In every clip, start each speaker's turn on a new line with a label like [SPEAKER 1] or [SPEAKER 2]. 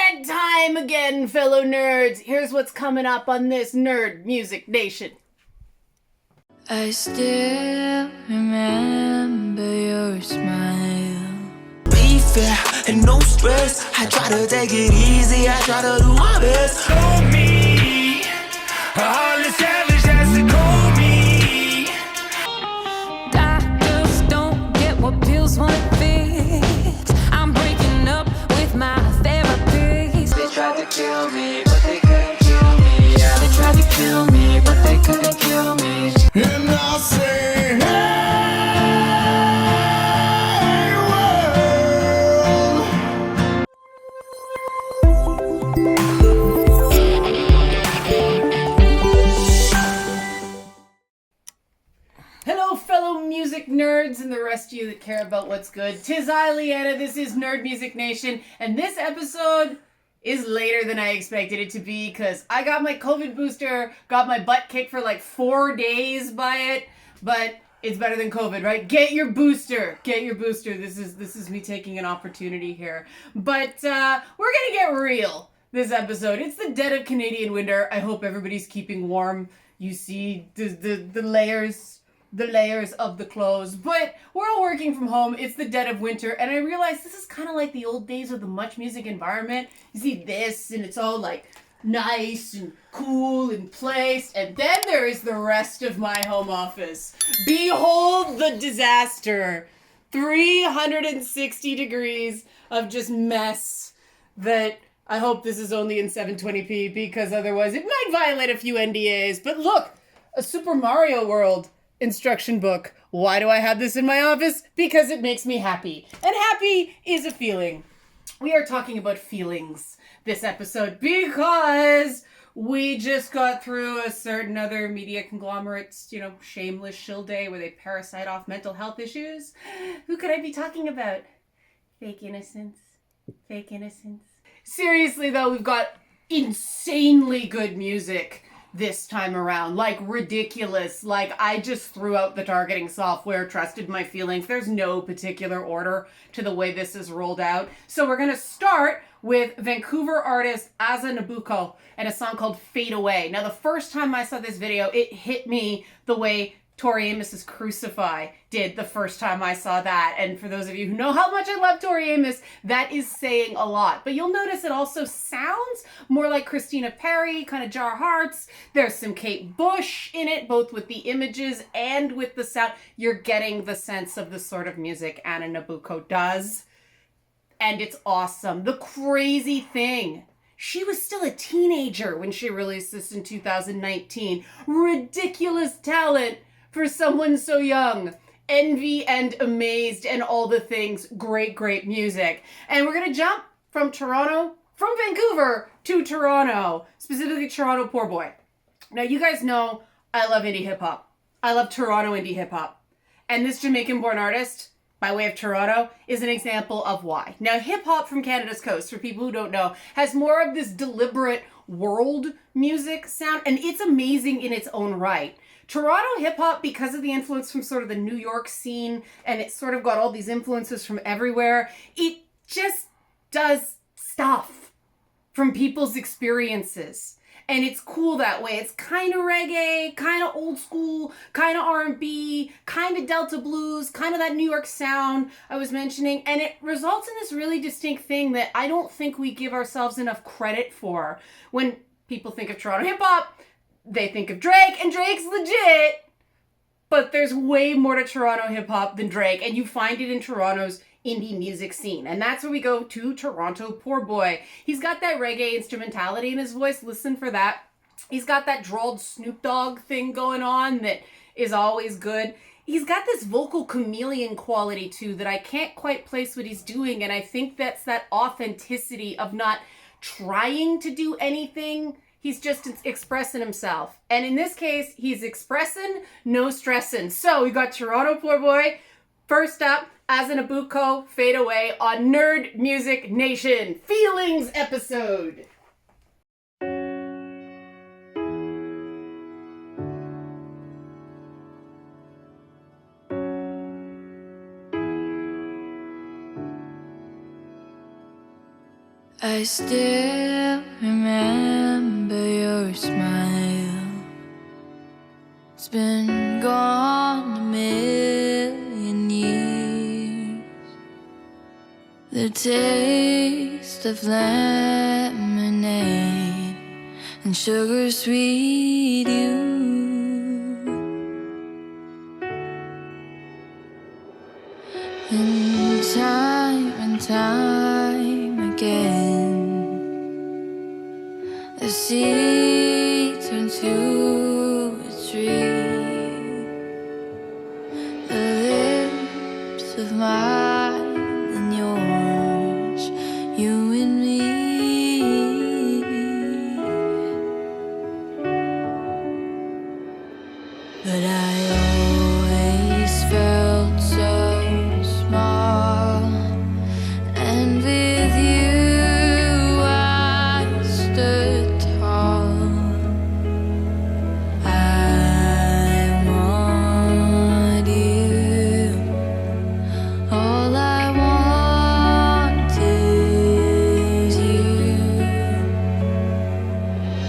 [SPEAKER 1] that time again, fellow nerds. Here's what's coming up on this Nerd Music Nation.
[SPEAKER 2] I still remember your smile.
[SPEAKER 3] Be fair and no stress. I try to take it easy. I try to do my best. Call me. All the savage has to call me.
[SPEAKER 2] Doctors don't get what pills won't fix. I'm breaking up with my therapist.
[SPEAKER 3] They tried to kill me, but they couldn't kill me. Yeah, they tried to kill me, but they couldn't kill me. And I'll say, hey, world.
[SPEAKER 1] Hello, fellow music nerds and the rest of you that care about what's good. 'Tis I, Liana. This is Nerd Music Nation, and this episode is later than I expected it to be because I got my COVID booster, got my butt kicked for like 4 days by it, but it's better than COVID, right? Get your booster. Get your booster. This is me taking an opportunity here. But we're gonna get real this episode. It's the dead of Canadian winter. I hope everybody's keeping warm. You see the layers of the clothes, but we're all working from home. It's the dead of winter, and I realize this is kind of like the old days of the Much Music environment. You see this, and it's all like nice and cool and placed, and then there is the rest of my home office. Behold the disaster. 360 degrees of just mess that I hope this is only in 720p because otherwise it might violate a few NDAs. But look, a Super Mario World instruction book. Why do I have this in my office? Because it makes me happy. And happy is a feeling. We are talking about feelings this episode because we just got through a certain other media conglomerate's, shameless shill day where they parasite off mental health issues. Who could I be talking about? Fake innocence. Fake innocence. Seriously though, we've got insanely good music this time around, like ridiculous. Like I just threw out the targeting software, trusted my feelings. There's no particular order to the way this is rolled out. So we're gonna start with Vancouver artist Aza Nabucco and a song called Fade Away. Now the first time I saw this video, it hit me the way Tori Amos's Crucify did the first time I saw that. And for those of you who know how much I love Tori Amos, that is saying a lot. But you'll notice it also sounds more like Christina Perri, kind of Jar Hearts. There's some Kate Bush in it, both with the images and with the sound. You're getting the sense of the sort of music Anna Nabucco does. And it's awesome. The crazy thing, she was still a teenager when she released this in 2019. Ridiculous talent for someone so young. Envy and amazed and all the things. Great, great music. And we're going to jump from Vancouver to Toronto, specifically Toronto Poor Boy. Now, you guys know I love indie hip hop. I love Toronto indie hip hop. And this Jamaican-born artist, by way of Toronto, is an example of why. Now, hip hop from Canada's coast, for people who don't know, has more of this deliberate world music sound, and it's amazing in its own right. Toronto hip hop, because of the influence from sort of the New York scene, and it's sort of got all these influences from everywhere, it just does stuff from people's experiences. And it's cool that way. It's kind of reggae, kind of old school, kind of R&B, kind of Delta blues, kind of that New York sound I was mentioning. And it results in this really distinct thing that I don't think we give ourselves enough credit for. When people think of Toronto hip hop, they think of Drake, and Drake's legit. But there's way more to Toronto hip hop than Drake, and you find it in Toronto's indie music scene. And that's where we go to Toronto Poor Boy. He's got that reggae instrumentality in his voice. Listen for that. He's got that drawled Snoop Dogg thing going on that is always good. He's got this vocal chameleon quality too that I can't quite place what he's doing. And I think that's that authenticity of not trying to do anything. He's just expressing himself. And in this case, he's expressing, no stressing. So we got Toronto Poor Boy. First up, Aza Nabucco, Fade Away on Nerd Music Nation Feelings episode.
[SPEAKER 2] I still remember your smile. It's been gone a million years. The taste of lemonade and sugar sweet you. And time again, the sea turned to a tree. The lips of mine and yours, you and me. But I always felt so small, and with you I stood tall. I want you, all I want is you.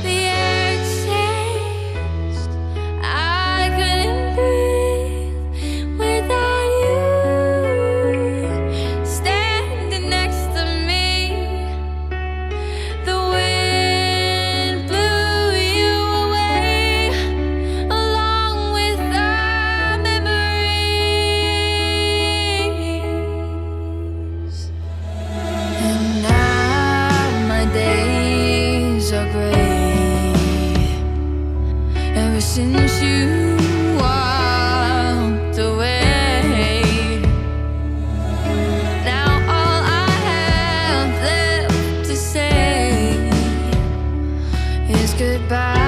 [SPEAKER 2] The air changed, I couldn't breathe without you standing next to me. The wind blew you away, along with our memories. And now my days are gray, ever since you walked away. Now all I have left to say is goodbye.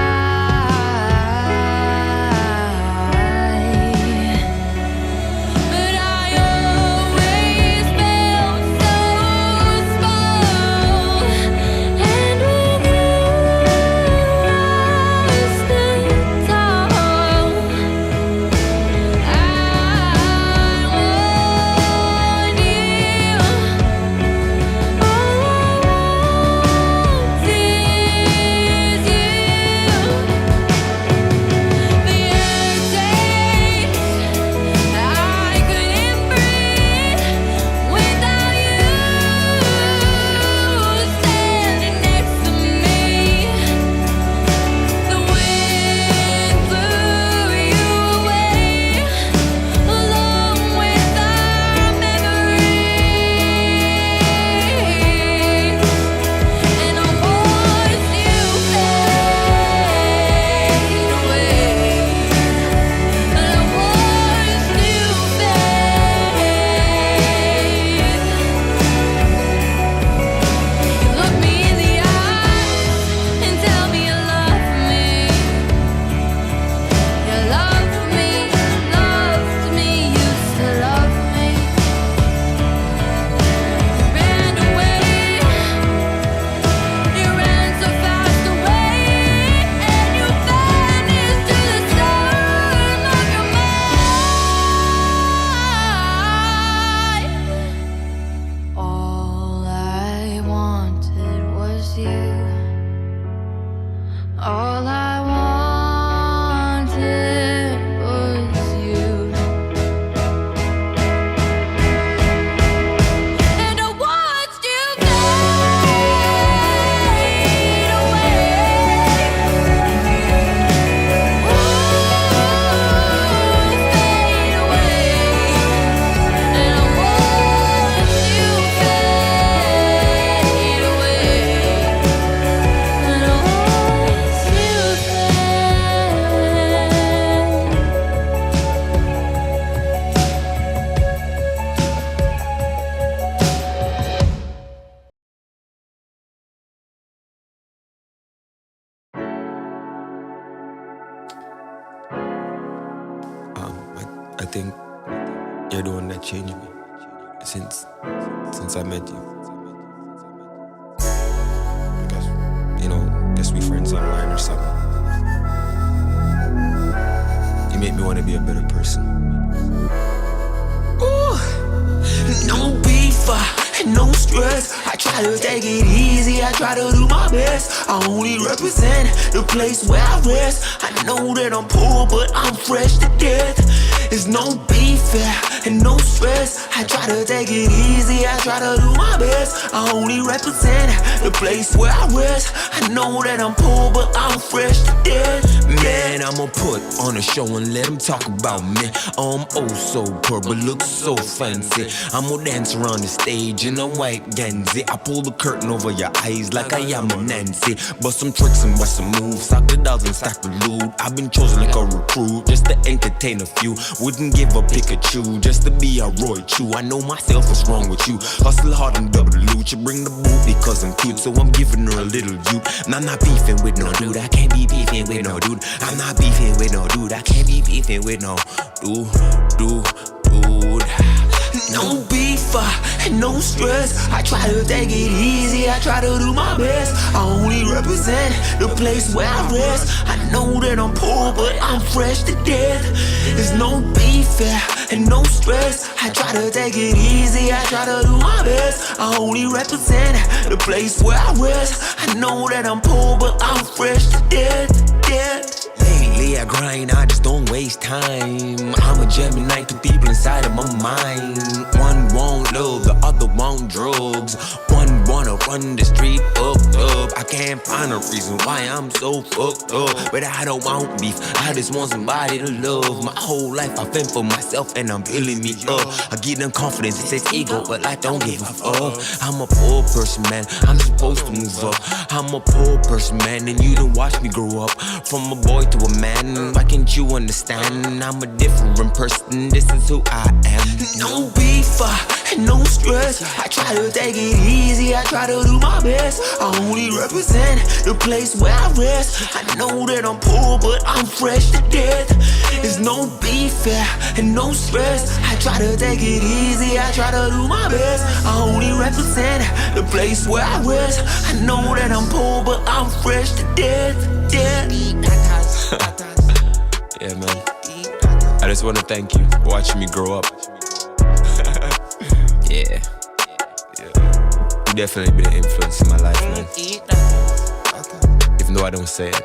[SPEAKER 2] But I always felt so small, and with you I stood tall. I want you, all I want is you. The air changed, I couldn't breathe without you standing next to me. The wind blew you away, along with our memories. And I watched you fade away. And I watched you fade. You look me in the eyes and tell me you love me. You loved me, used to love me. You ran away, you ran so fast away, and you vanished to the storm of your mind. All I wanted was you. All I wanted was you. And I watched you fade away. Fade away. And I watched you fade away. And I watched you
[SPEAKER 4] I think you're the one that changed me since I met you. Because, guess we friends online or something. You make me want to be a better person.
[SPEAKER 3] Ooh, no beef, and no stress. I try to take it easy, I try to do my best. I only represent the place where I rest. I know that I'm poor, but I'm fresh to death. There's no beef and no stress. I try to take it easy, I try to do my best. I only represent the place where I rest. I know that I'm poor, but I'm fresh to death.
[SPEAKER 4] Man, I'ma put on a show and let them talk about me. I'm oh so poor, but look so fancy. I'ma dance around the stage in a white Gansy. I pull the curtain over your eyes like I am a Nancy. Bust some tricks and bust some moves, stock the dollars and stack the loot. I've been chosen like a recruit, just to entertain a few. Wouldn't give a Pikachu, just to be a Roy Chew. I know myself, what's wrong with you? Hustle hard and double the loot. You bring the boot because I'm cute, so I'm giving her a little youth. And I'm not beefing with no dude, I can't be beefing with no dude. I'm not beefing with no dude, I can't be beefing with no dude.
[SPEAKER 3] No beef and no stress. I try to take it easy, I try to do my best. I only represent the place where I rest. I know that I'm poor, but I'm fresh to death. There's no beef and no stress. I try to take it easy, I try to do my best. I only represent the place where I rest. I know that I'm poor, but I'm fresh to death.
[SPEAKER 4] Lately I grind, I just don't waste time. I'm a Gemini, two people inside of my mind. One want love, the other want drugs. One wanna run the street up. I can't find a reason why I'm so fucked up. But I don't want beef, I just want somebody to love. My whole life I fend for myself and I'm building me up. I give them confidence, it says ego, but I don't give a fuck. I'm a poor person, man, I'm supposed to move up. I'm a poor person, man, and you done watch me grow up. From a boy to a man, why can't you understand? I'm a different person, this is who I am.
[SPEAKER 3] No beef and no stress. I try to take it easy, I try to do my best. I only represent the place where I rest. I know that I'm poor, but I'm fresh to death. There's no beef and no stress. I try to take it easy, I try to do my best. I only represent the place where I rest. I know that I'm poor, but I'm fresh to death.
[SPEAKER 4] Yeah, man. I just want to thank you for watching me grow up. Yeah. You definitely been an influence in my life, man. Even though I don't say it.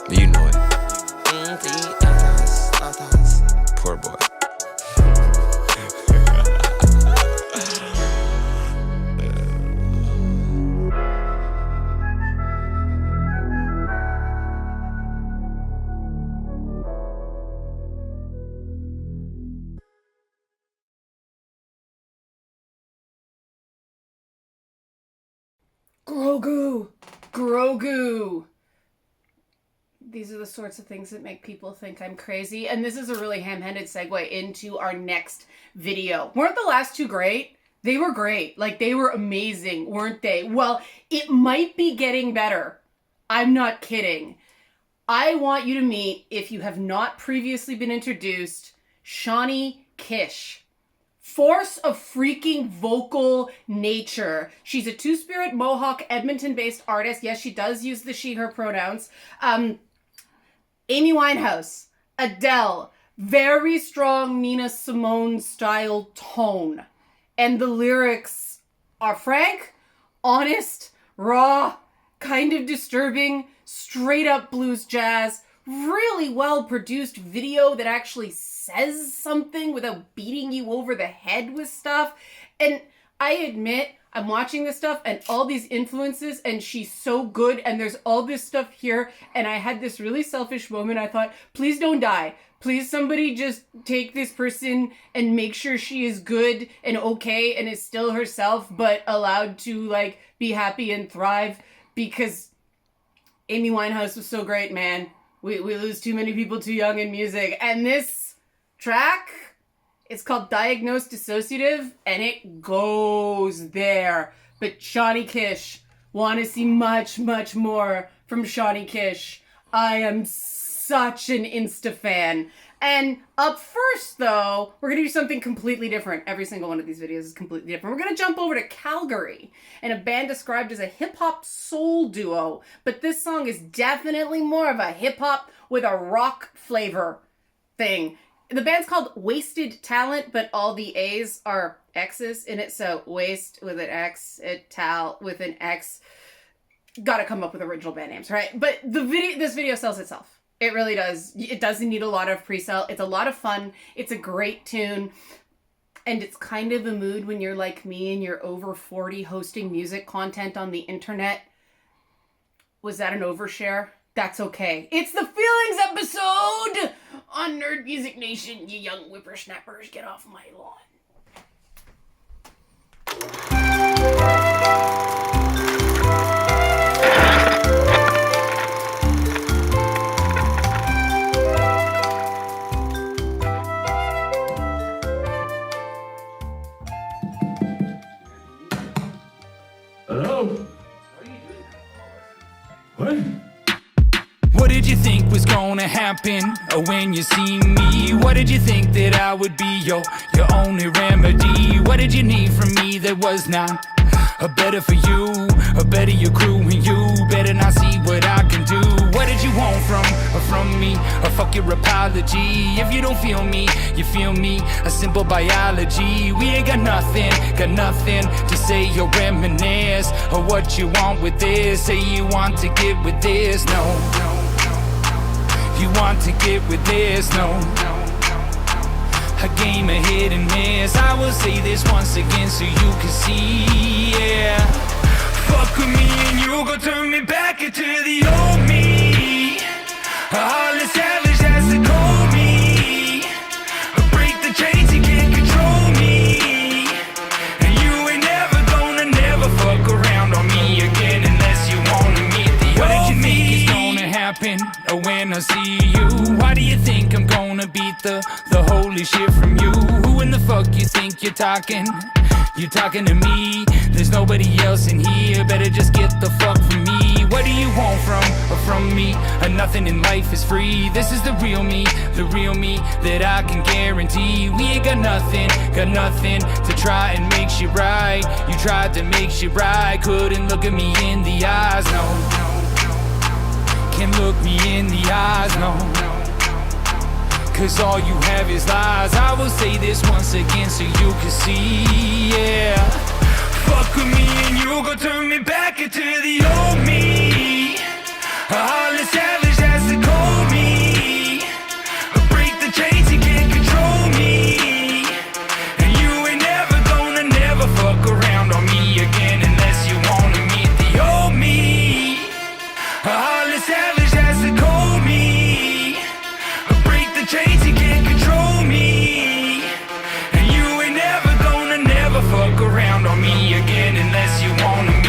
[SPEAKER 4] But you know it. Poor boy.
[SPEAKER 1] Grogu. These are the sorts of things that make people think I'm crazy. And this is a really ham-handed segue into our next video. Weren't the last two great? They were great. Like, they were amazing, weren't they? Well, it might be getting better. I'm not kidding. I want you to meet, if you have not previously been introduced, Shawnee Kish. Force of freaking vocal nature. She's a two-spirit Mohawk Edmonton-based artist. Yes, she does use the she, her pronouns. Amy Winehouse, Adele, very strong Nina Simone style tone. And the lyrics are frank, honest, raw, kind of disturbing, straight up blues jazz, really well produced video that actually says something without beating you over the head with stuff. And I admit, I'm watching this stuff and all these influences and she's so good and there's all this stuff here and I had this really selfish moment. I thought, please don't die. Please somebody just take this person and make sure she is good and okay and is still herself but allowed to like be happy and thrive, because Amy Winehouse was so great, man. We lose too many people too young in music. And this track, it's called Diagnosed Dissociative, and it goes there. But Shawnee Kish, want to see much, much more from Shawnee Kish. I am such an Insta fan. And up first, though, we're going to do something completely different. Every single one of these videos is completely different. We're going to jump over to Calgary and a band described as a hip-hop soul duo. But this song is definitely more of a hip-hop with a rock flavor thing. The band's called Wasted Talent, but all the A's are X's in it, so waist with an X, tal with an X. Gotta come up with original band names, right? But this video sells itself. It really does. It doesn't need a lot of pre-sale. It's a lot of fun. It's a great tune. And it's kind of the mood when you're like me and you're over 40 hosting music content on the internet. Was that an overshare? That's okay. It's the Feelings episode on Nerd Music Nation. You young whippersnappers, get off my lawn.
[SPEAKER 5] Hello? What?
[SPEAKER 6] What did you think was gonna happen when you see me? What did you think that I would be your only remedy? What did you need from me that was not a better for you, a better your crew, and you better not see what I can do? What did you want from me? A fuck your apology. If you don't feel me, you feel me. A simple biology. We ain't got nothing to say or reminisce. Or what you want with this? Say you want to get with this? No. You want to get with this? No. A game of hit and miss. I will say this once again so you can see, yeah. Fuck with me and you gon' turn me back into the old me. A heartless savage that's the cold me. Break the chains, you can't control me. And you ain't never fuck around on me again unless you wanna meet the what old me. What did you think is gonna happen when I see you? Why do you think I'm gonna beat the holy shit from you? Who in the fuck you think you're talking? You talking to me? There's nobody else in here. Better just get the fuck from me. What do you want from me? Nothing in life is free. This is the real me that I can guarantee. We ain't got nothing to try and make shit right. You tried to make shit right, couldn't look at me in the eyes, no. Can't look me in the eyes, no. Cause all you have is lies. I will say this once again so you can see, yeah. Fuck with me and you gon' turn me back into the old me. A heartless savage that's the cold me. Break the chains, you can't control me. And you ain't never fuck around on me again unless you wanna meet the old me. A heartless savage that's the cold me. Break the chains, you can't control me. And you ain't never fuck around on me again unless you wanna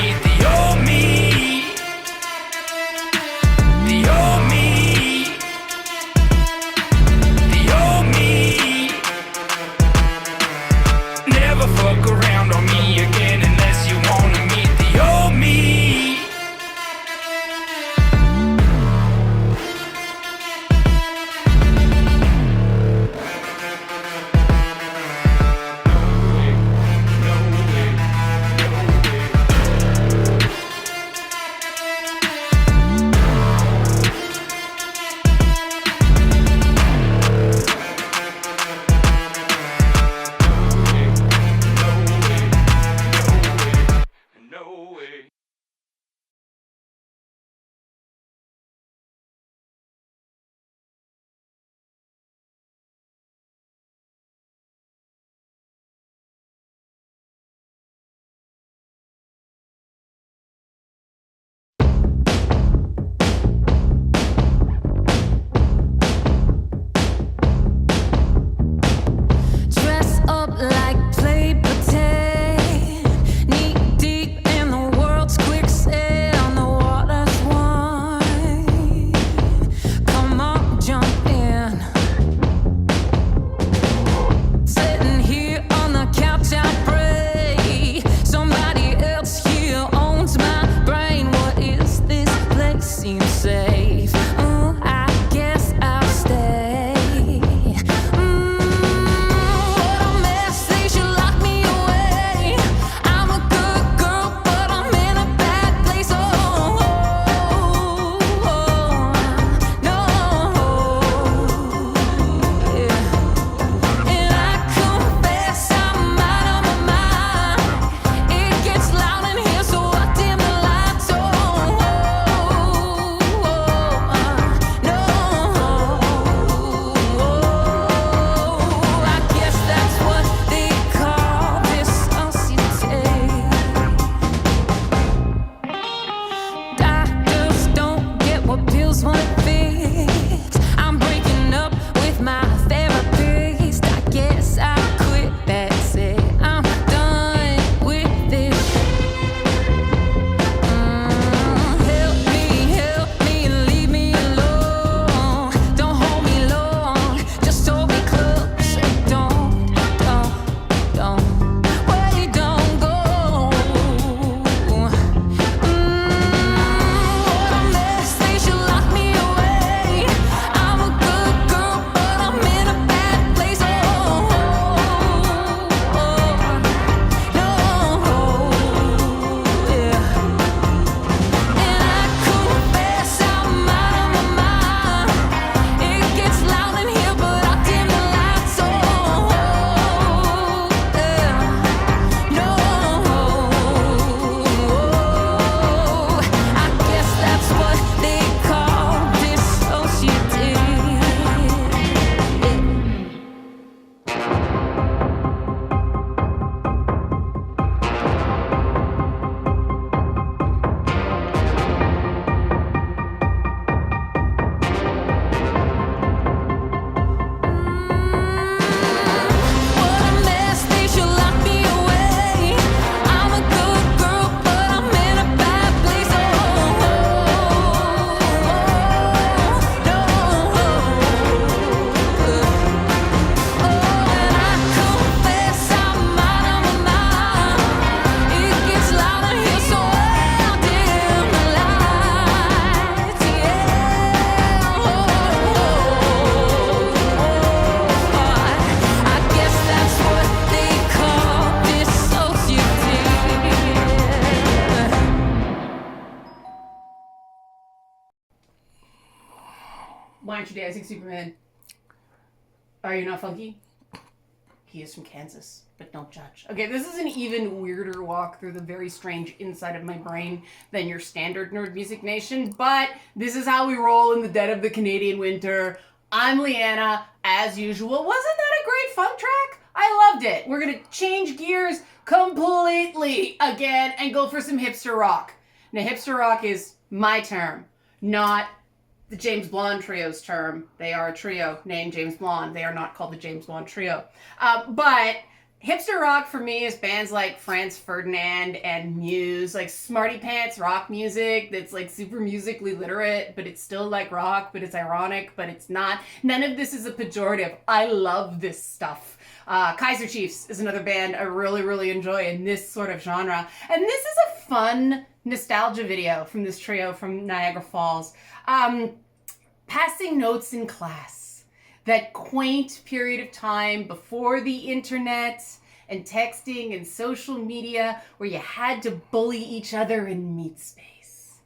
[SPEAKER 1] Why aren't you dancing, Superman? Are you not funky? He is from Kansas, but don't judge. Okay, this is an even weirder walk through the very strange inside of my brain than your standard Nerd Music Nation, but this is how we roll in the dead of the Canadian winter. I'm Liana, as usual. Wasn't that a great funk track? I loved it. We're gonna change gears completely again and go for some hipster rock. Now, hipster rock is my term, not the James Blunt Trio's term. They are a trio named James Blunt. They are not called the James Blunt Trio. But hipster rock for me is bands like Franz Ferdinand and Muse, like smarty pants rock music that's like super musically literate, but it's still like rock, but it's ironic, but it's not. None of this is a pejorative. I love this stuff. Kaiser Chiefs is another band I really, really enjoy in this sort of genre. And this is a fun nostalgia video from this trio from Niagara Falls. Passing notes in class. That quaint period of time before the internet and texting and social media where you had to bully each other in meat space.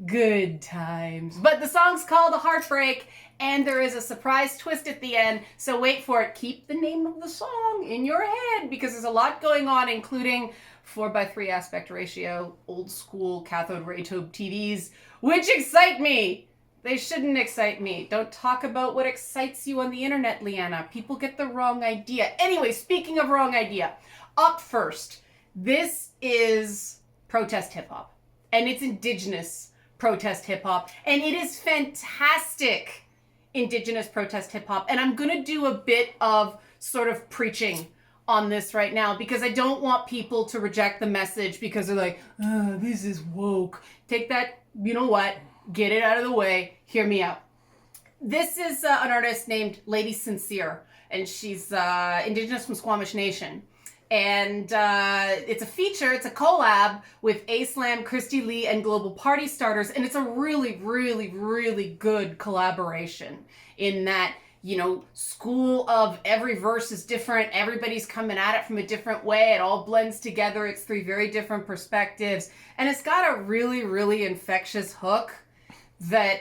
[SPEAKER 1] Good times. But the song's called A Heartbreak, and there is a surprise twist at the end, so wait for it. Keep the name of the song in your head because there's a lot going on, including 4:3 aspect ratio, old school cathode ray tube TVs, which excite me. They shouldn't excite me. Don't talk about what excites you on the internet, Liana. People get the wrong idea. Anyway, speaking of wrong idea, up first, this is protest hip-hop. And it's indigenous protest hip-hop. And it is fantastic indigenous protest hip-hop. And I'm going to do a bit of sort of preaching on this right now because I don't want people to reject the message because they're like, oh, this is woke. Take that, you know what? Get it out of the way. Hear me out. This is an artist named Lady Sincere, and she's indigenous from Squamish Nation. And it's a feature, it's a collab with A-Slam, Christy Lee, and Global Party Starters. And it's a really, really, really good collaboration in that, you know, school of every verse is different. Everybody's coming at it from a different way. It all blends together. It's three very different perspectives. And it's got a really, really infectious hook that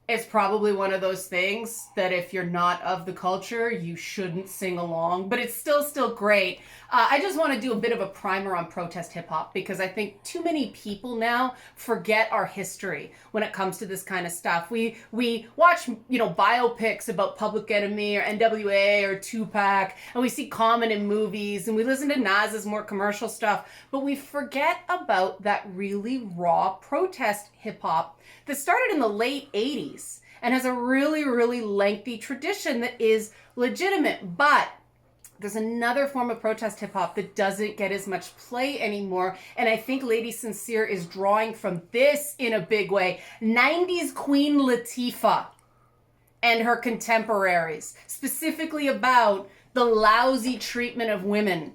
[SPEAKER 1] is probably one of those things that if you're not of the culture, you shouldn't sing along, but it's still great. I just want to do a bit of a primer on protest hip hop because I think too many people now forget our history when it comes to this kind of stuff. We watch, you know, biopics about Public Enemy or NWA or Tupac, and we see Common in movies, and we listen to Nas's more commercial stuff, but we forget about that really raw protest hip hop that started in the late 80s and has a really, really lengthy tradition that is legitimate. But there's another form of protest hip-hop that doesn't get as much play anymore, and I think Lady Sincere is drawing from this in a big way. 90s Queen Latifah and her contemporaries, specifically about the lousy treatment of women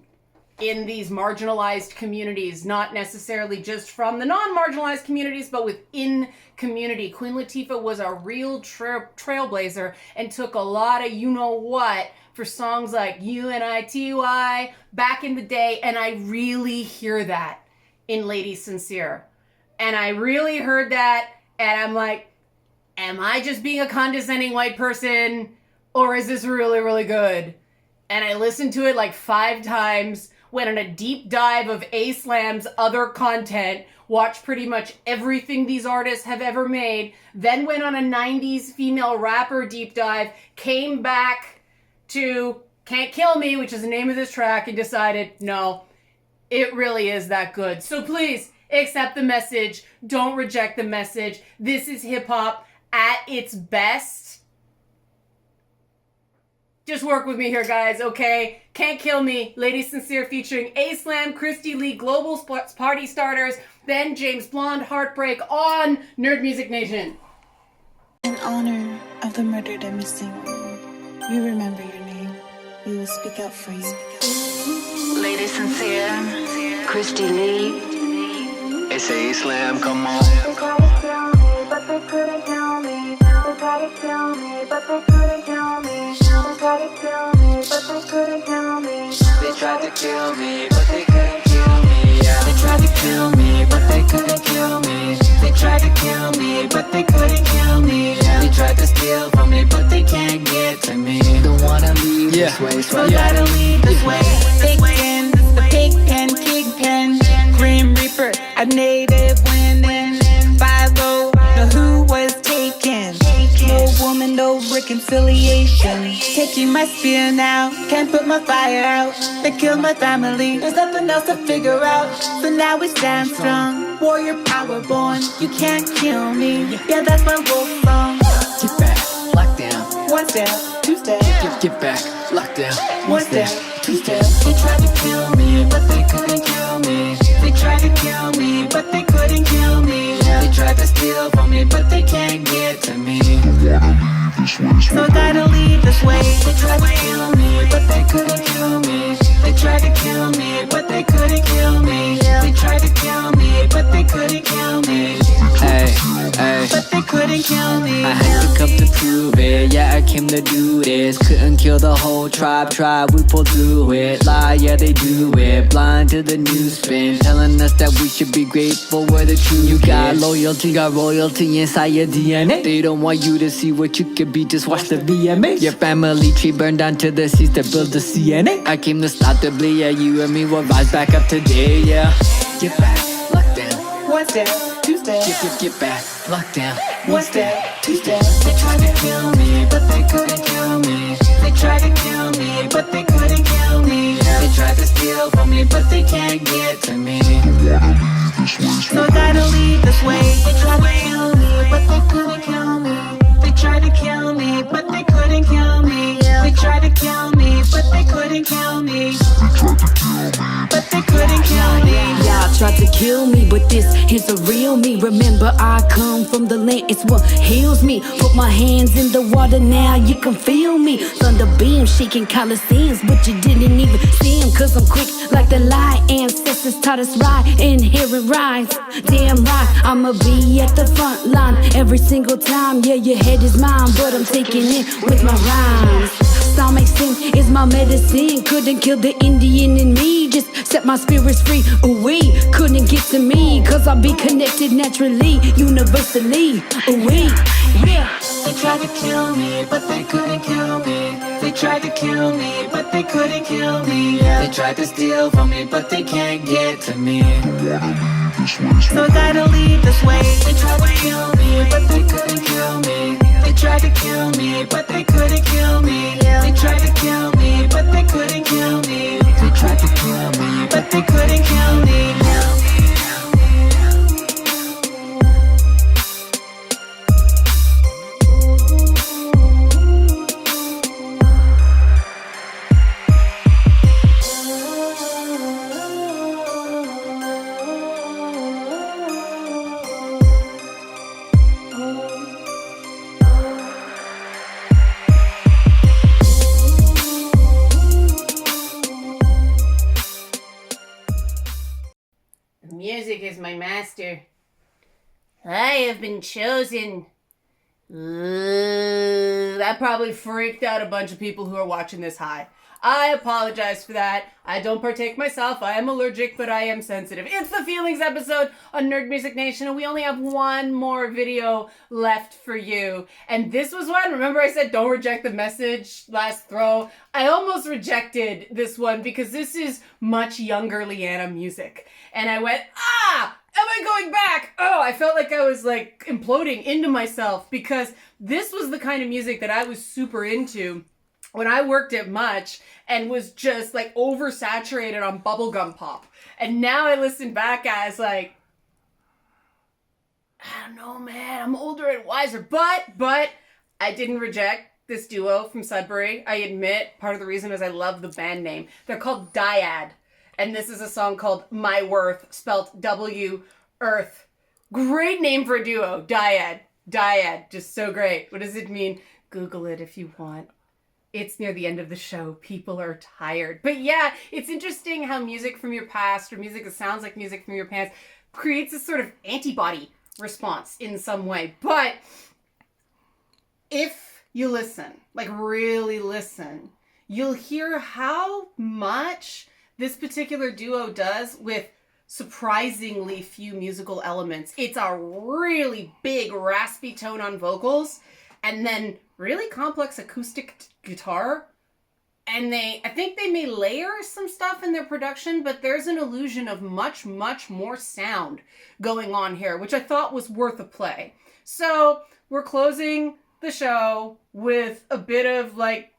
[SPEAKER 1] in these marginalized communities, not necessarily just from the non-marginalized communities, but within community. Queen Latifah was a real trailblazer and took a lot of you-know-what for songs like UNITY back in the day, and I really hear that in Lady Sincere. And I really heard that, and I'm like, am I just being a condescending white person, or is this really, really good? And I listened to it like 5 times, went on a deep dive of A-Slam's other content, watched pretty much everything these artists have ever made, then went on a 90s female rapper deep dive, came back to Cant Kill Me, which is the name of this track, and decided, no, it really is that good. So please, accept the message. Don't reject the message. This is hip-hop at its best. Just work with me here, guys, okay? Can't Kill Me, Lady Sincere featuring A-Slam, Christy Lee, Global Party Starters, then James Blunt, Heartbreak on Nerd Music Nation.
[SPEAKER 7] In honor of the murdered and missing, we remember your name. We will speak out for you.
[SPEAKER 8] Lady Sincere, Christy Lee.
[SPEAKER 9] It's A-Slam, come on.
[SPEAKER 10] They tried to kill me, but they couldn't kill me. They tried to kill me, but they couldn't kill me. They tried to kill me, but they couldn't kill me.
[SPEAKER 9] They tried to kill me, but they couldn't kill me. Yeah.
[SPEAKER 8] They tried to kill me, but they couldn't kill me. They tried to kill me, but they couldn't kill me. They tried to steal from me,
[SPEAKER 9] this way.
[SPEAKER 7] So gotta lead this way. Big pen, the pig pen, kick pen, Grim Reaper, a native winning. 5-0, the who was taken. No woman, no reconciliation. Taking my spear now, can't put my fire out. They killed my family, there's nothing else to figure out. So now we stand strong, warrior power born. You can't kill me, yeah, that's my wolf song.
[SPEAKER 9] Get back, lock down.
[SPEAKER 7] 1 step, 2 step.
[SPEAKER 9] Get back, lock down.
[SPEAKER 7] 1 step, 2 step. They tried to kill me, but they couldn't kill me. They tried to kill me, but they couldn't kill me. They tried to steal from me, but they can't get to me. So I gotta leave this way. They tried to kill me, but they couldn't kill me. They tried to kill me, but they couldn't kill me. They tried to kill me, but they couldn't kill me.
[SPEAKER 9] Hey, hey.
[SPEAKER 7] But they couldn't kill me.
[SPEAKER 9] I had to come to prove it, yeah, I came to do this. Couldn't kill the whole tribe, we pulled through it. Lie, yeah, they do it, blind to the new spin, telling us that we should be grateful where the truth. You got loyalty, got royalty inside your DNA. They don't want you to see what you could be, just watch the VMAs. Your family tree burned down to the seas to build the CNA. I came to stop the bleed, yeah, you and me will rise back up today, yeah. Get back, lock down.
[SPEAKER 7] 1 step, 2 step.
[SPEAKER 9] Get back, lock down.
[SPEAKER 7] 1 step, 2 steps. They tried to kill me, but they couldn't kill me. They tried to kill me, but they couldn't kill me. They tried to steal from me, but they can't get to me. So I gotta leave this way. They tried to kill me, but they couldn't kill me. They tried to kill me, but they couldn't kill me. They tried to kill me, but they couldn't kill me. But they couldn't kill me.
[SPEAKER 2] Y'all tried to kill me, but this is the real me. Remember, I come from the land, it's what heals me. Put my hands in the water, now you can feel me. Thunder beam shaking coliseums, but you didn't even see him. Cause I'm quick like the light, ancestors taught us right, inherent rights. Damn right, I'ma be at the front line every single time. Yeah, your head is mine, but I'm taking it with my rhymes. Stomach sin is my medicine. Couldn't kill the Indian in me, just set my spirits free. Ooh-wee, couldn't get to me, cause I'll be connected naturally, universally. Ooh-wee, yeah.
[SPEAKER 7] They tried to kill me, but they couldn't kill me. They tried to kill me, but they couldn't kill me. They tried to steal from me, but they can't get to me. So I gotta leave this way. They tried to kill me, but they couldn't kill me. They tried to kill me, but they couldn't kill me. They tried to kill me, but they couldn't kill me. They tried to kill me, but they couldn't kill me.
[SPEAKER 1] Music is my master. I have been chosen. That probably freaked out a bunch of people who are watching this high. I apologize for that. I don't partake myself. I am allergic, but I am sensitive. It's the Feelings episode on Nerd Music Nation, and we only have one more video left for you. And this was one. Remember I said don't reject the message last throw? I almost rejected this one because this is much younger Liana music. And I went, am I going back? Oh, I felt like I was like imploding into myself because this was the kind of music that I was super into when I worked at Much and was just like oversaturated on bubblegum pop. And now I listen back as like, I don't know, man, I'm older and wiser, but I didn't reject this duo from Sudbury. I admit part of the reason is I love the band name. They're called Dyad. And this is a song called My Worth, spelled W Earth. Great name for a duo, Dyad. Dyad, just so great. What does it mean? Google it if you want. It's near the end of the show. People are tired. But yeah, it's interesting how music from your past or music that sounds like music from your past creates a sort of antibody response in some way. But if you listen, like really listen, you'll hear how much this particular duo does with surprisingly few musical elements. It's a really big raspy tone on vocals and then really complex acoustic guitar and I think they may layer some stuff in their production, but there's an illusion of much, much more sound going on here, which I thought was worth a play. So we're closing the show with a bit of like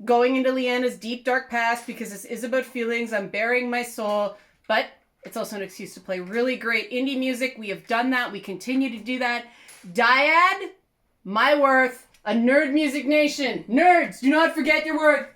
[SPEAKER 1] going into Liana's deep, dark past, because this is about feelings. I'm burying my soul, but it's also an excuse to play really great indie music. We have done that. We continue to do that. Dyad, my worth, a Nerd Music Nation. Nerds, do not forget your worth.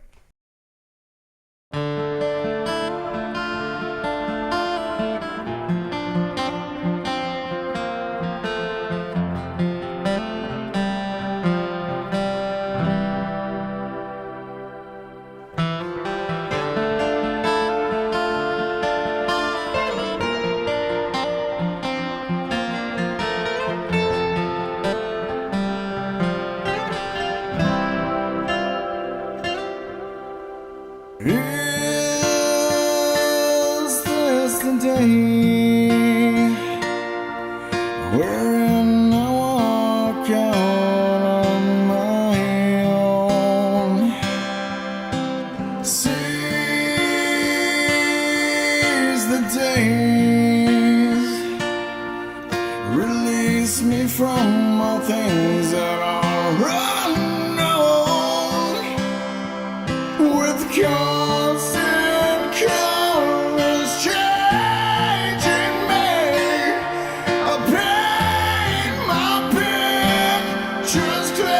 [SPEAKER 11] Is this the day wherein I walk out on my own? Seize the days, release me from all things that are unknown. With constant colors changing me, I paint my pictures clear,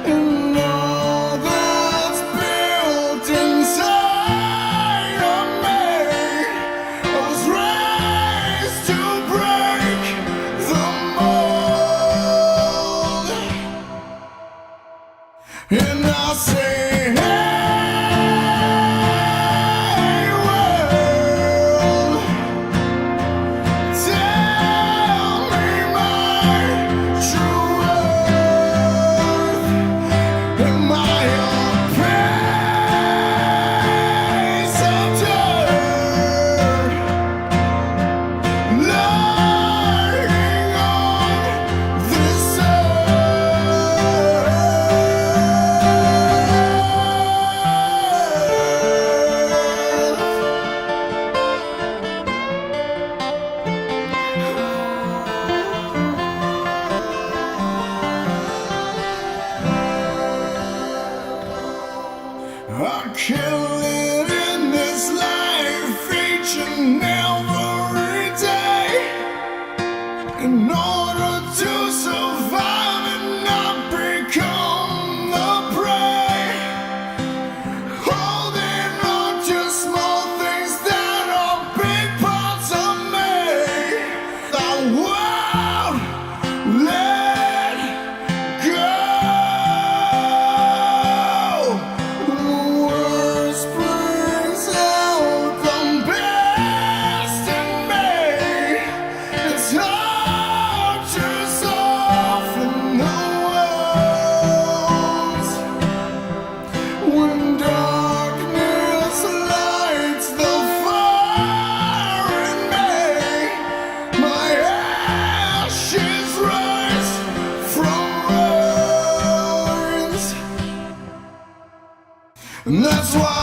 [SPEAKER 11] and all that's built inside of me, I was raised to break the mold. And I say, hey, world, tell me my true worth. Am I a piece of dirt lying on this I kill it in this life each and every day in order to survive and not become the prey. Holding on to small things that are big parts of me. I won't let go. The worst brings out the best in me. It's hard to soften the wounds when darkness lights the fire in me. My ashes rise from ruins, and that's why